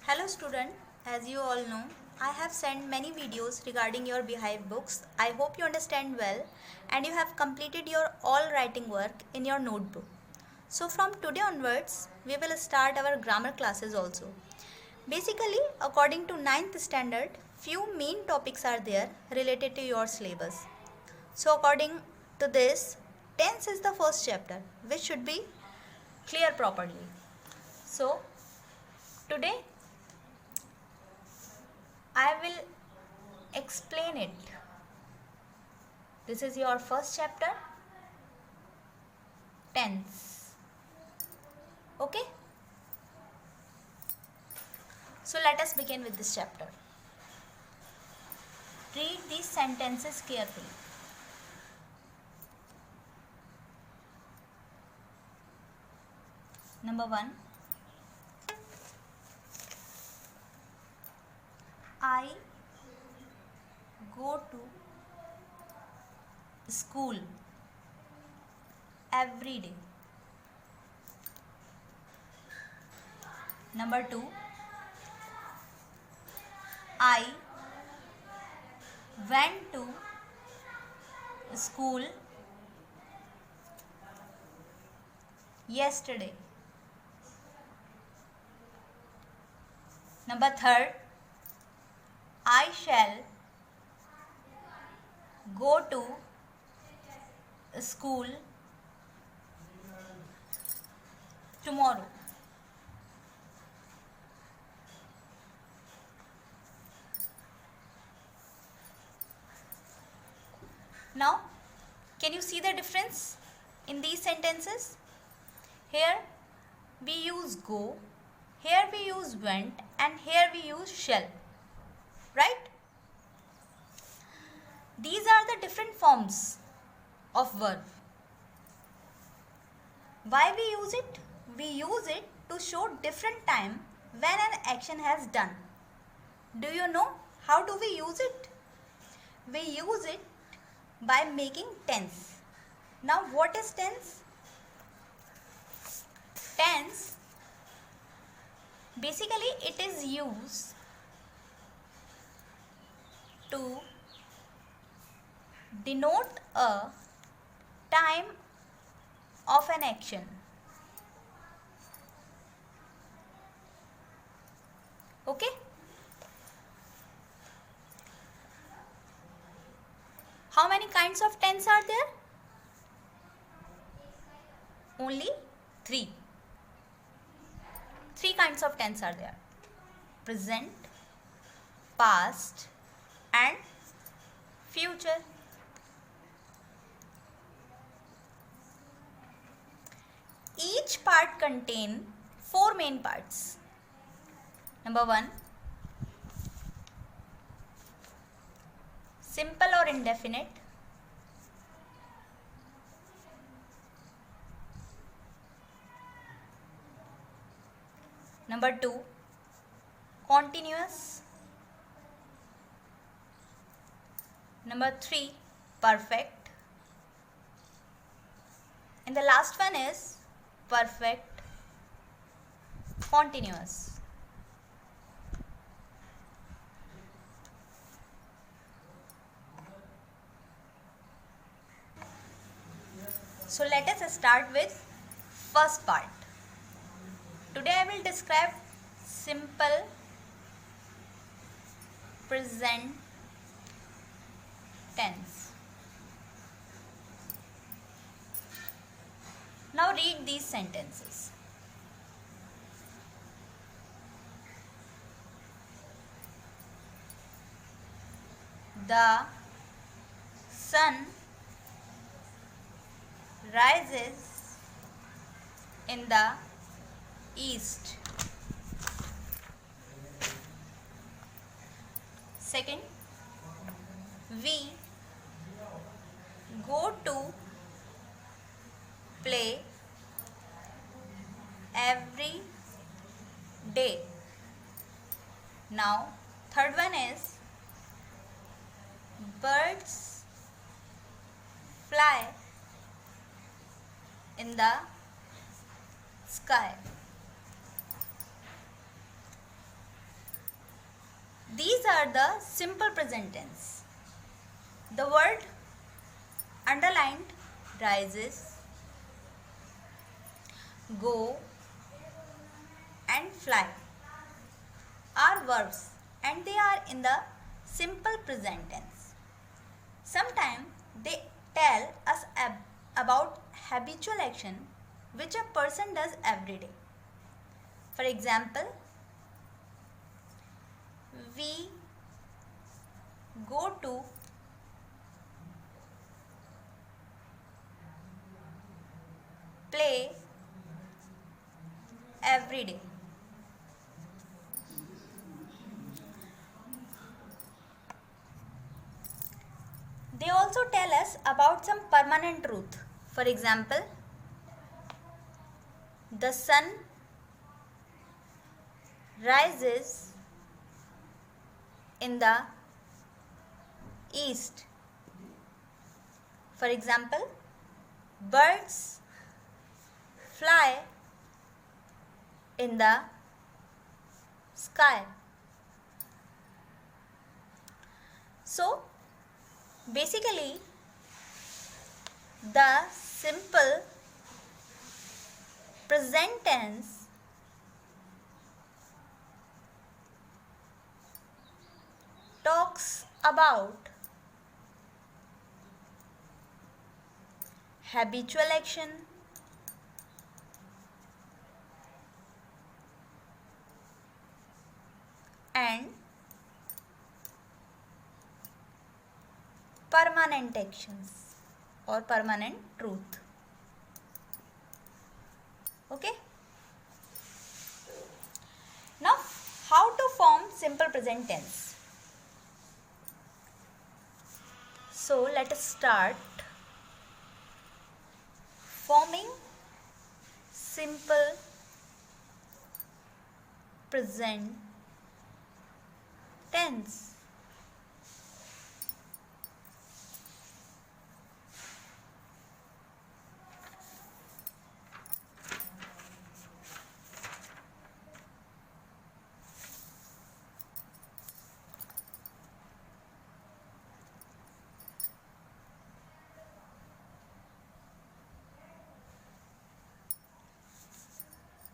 Hello student, as you all know, I have sent many videos regarding your Beehive books. I hope you understand well and you have completed your all writing work in your notebook. So from today onwards, we will start our grammar classes also. Basically, according to ninth standard, few main topics are there related to your syllabus. So according to this, tense is the first chapter which should be clear properly. So today I will explain it. This is your first chapter, tense. Okay? So let us begin with this chapter. Read these sentences carefully. Number 1. I go to school every day. Number 2. I went to school yesterday. Number 3. I shall go to school tomorrow. Now, can you see the difference in these sentences? Here we use go, here we use went, and here we use shall. Right? These are the different forms of verb. Why we use it? We use it to show different time when an action has done. Do you know how do we use it? We use it by making tense. Now what is tense? Tense, basically it is used to denote a time of an action. Okay? How many kinds of tense are there? Only 3. 3 kinds of tense are there: present, past, and future. Each part contains 4 main parts. Number 1, simple or indefinite. Number 2, continuous. Number 3, perfect. And the last one is perfect continuous. So let us start with first part. Today I will describe simple present tense. Now read these sentences. The sun rises in the east. Second, we go to play every day. Now, third one is birds fly in the sky. These are the simple present tense. The word underlined rises, go and fly are verbs and they are in the simple present tense. Sometimes they tell us about habitual action which a person does every day. For example, we go to play every day. They also tell us about some permanent truth. For example, the sun rises in the east. For example, birds fly in the sky. So, basically, the simple present tense talks about habitual action, and permanent actions or permanent truth. Okay. Now, how to form simple present tense? So, let us start forming simple present tense.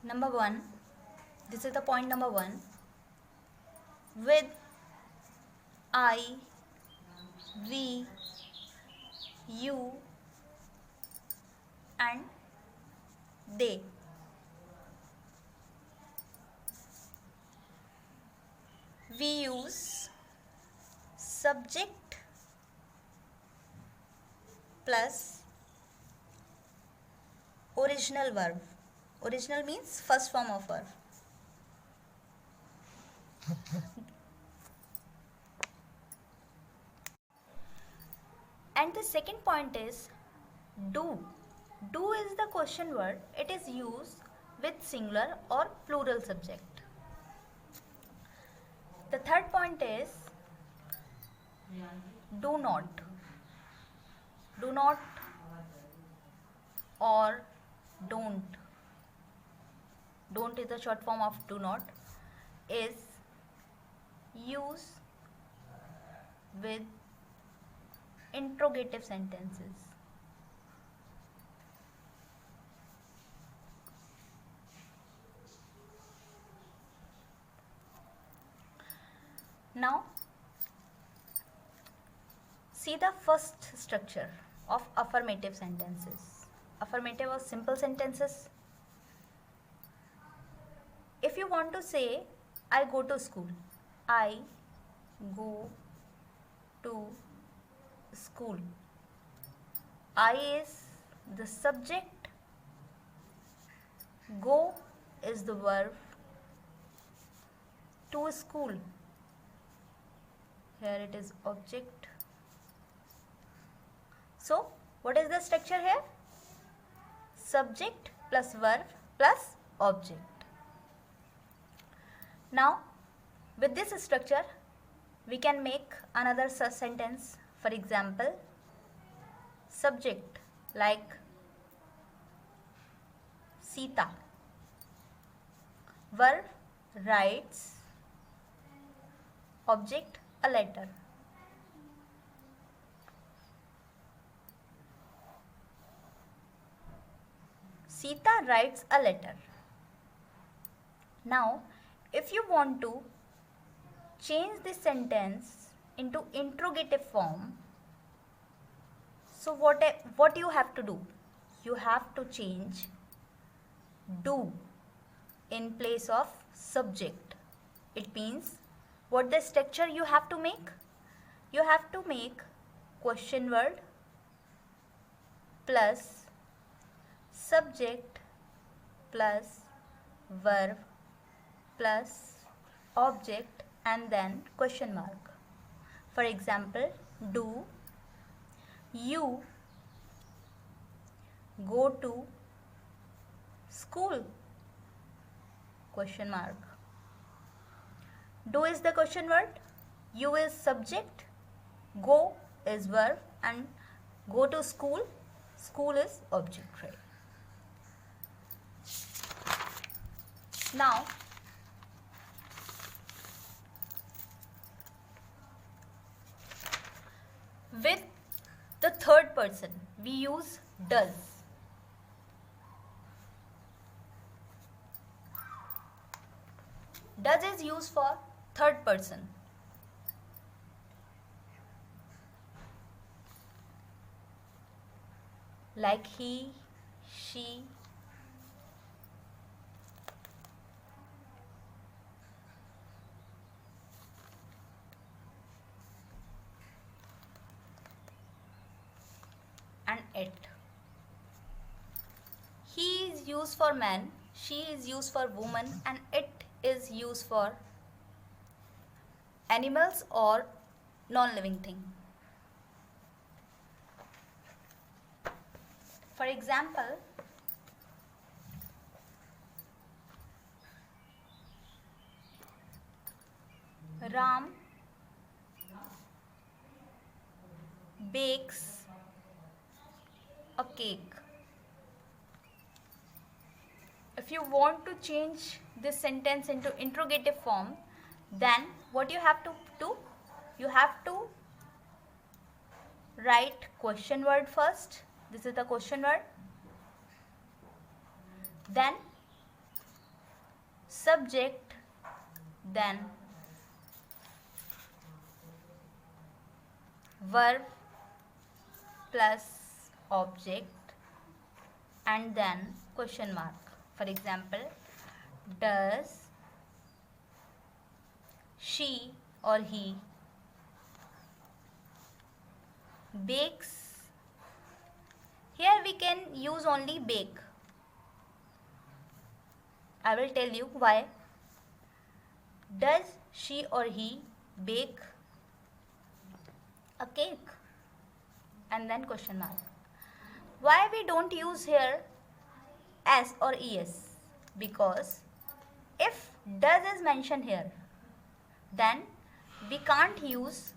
Number 1, this is the point number 1. With, I, we, you, and they. We use subject plus original verb. Original means first form of verb. And the second point is do. Do is the question word. It is used with singular or plural subject. The third point is do not. Do not or don't. Don't is the short form of do not, is used with interrogative sentences. Now, see the first structure of affirmative sentences. Affirmative or simple sentences. If you want to say, I go to school. I go to school. I is the subject. Go is the verb. To school. Here it is object. So, what is the structure here? Subject plus verb plus object. Now, with this structure, we can make another such sentence. For example, subject like Sita. Verb writes object a letter. Sita writes a letter. Now, if you want to change this sentence into interrogative form, so what you have to do? You have to change do in place of subject. It means what the structure you have to make? You have to make question word plus subject plus verb plus object and then question mark. For example, do you go to school? Question mark. Do is the question word, you is subject, go is verb and go to school, school is object, right? Now, with the third person, we use does. Does is used for third person. Like he, she, and it. He is used for man, she is used for woman, and it is used for animals or non-living thing. For example, Ram bakes a cake. If you want to change this sentence into interrogative form, then what you have to do? You have to write question word first. This is the question word. Then subject, then verb plus object and then question mark. For example, does she or he bakes? Here we can use only bake. I will tell you why. Does she or he bake a cake? And then question mark. Why we don't use here S or ES? Because if does is mentioned here, then we can't use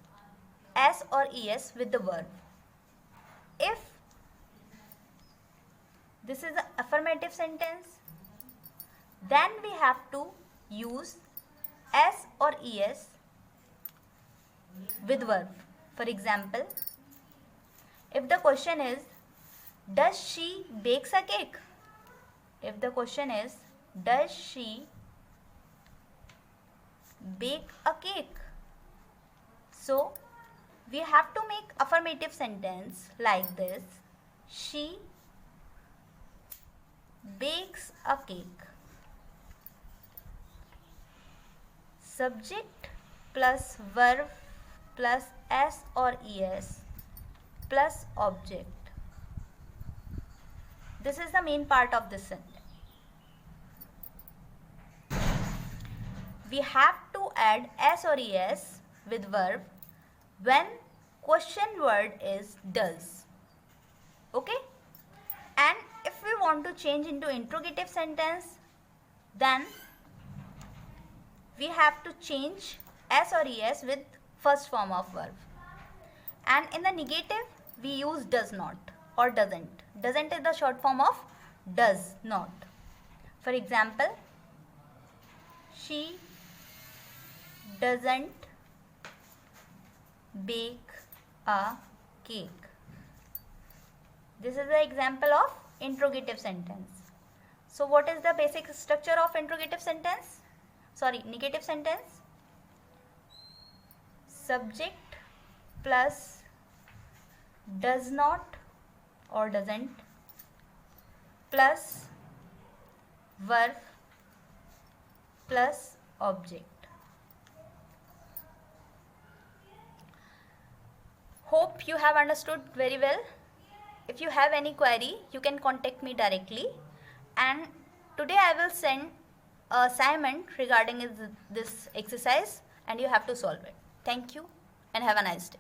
S or ES with the verb. If this is an affirmative sentence, then we have to use S or ES with verb. For example, if the question is, does she bakes a cake? If the question is, does she bake a cake? So, we have to make affirmative sentence like this. She bakes a cake. Subject plus verb plus S or ES plus object. This is the main part of this sentence. We have to add S or ES with verb when question word is does. Okay? And if we want to change into interrogative sentence, then we have to change S or ES with first form of verb. And in the negative, we use does not or doesn't. Doesn't is the short form of does not. For example, she doesn't bake a cake. This is the example of interrogative sentence. So what is the basic structure of interrogative sentence? Sorry, negative sentence. Subject plus does not or doesn't plus verb plus object. Hope you have understood very well. If you have any query, you can contact me directly, and today I will send a assignment regarding this exercise and you have to solve it. Thank you and have a nice day.